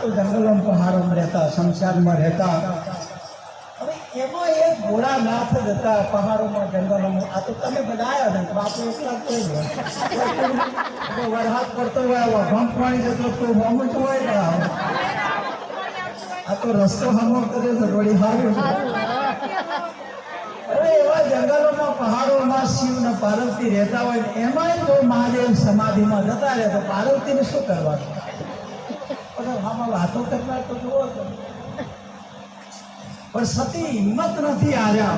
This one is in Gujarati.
તો જંગલોમાં પહાડોમાં રહેતા, શમશાનમાં રહેતા. હવે એમાં એક ભોળાનાથ જ હતા પહાડોમાં, જંગલોમાં. આ તો તમે બધા આવ્યા ને, બાપુ એકલા જ હોય. વરસાદ પડતો હોય, ભંગ પાણી જતો તો ભમ જ હોય ને. આ તો રસ્તો હમો કર્યો છે, થોડી સારું છે. હવે એવા જંગલોમાં, પહાડોમાં શિવ ને પાર્વતી રહેતા હોય, એમાંય જો મહાદેવ સમાધિમાં જતા રહે તો પાર્વતીને શું કરવાનું? આમાં વાતો કરનાર તો જુઓ તો. પણ સતી હિંમત નથી હાર્યા.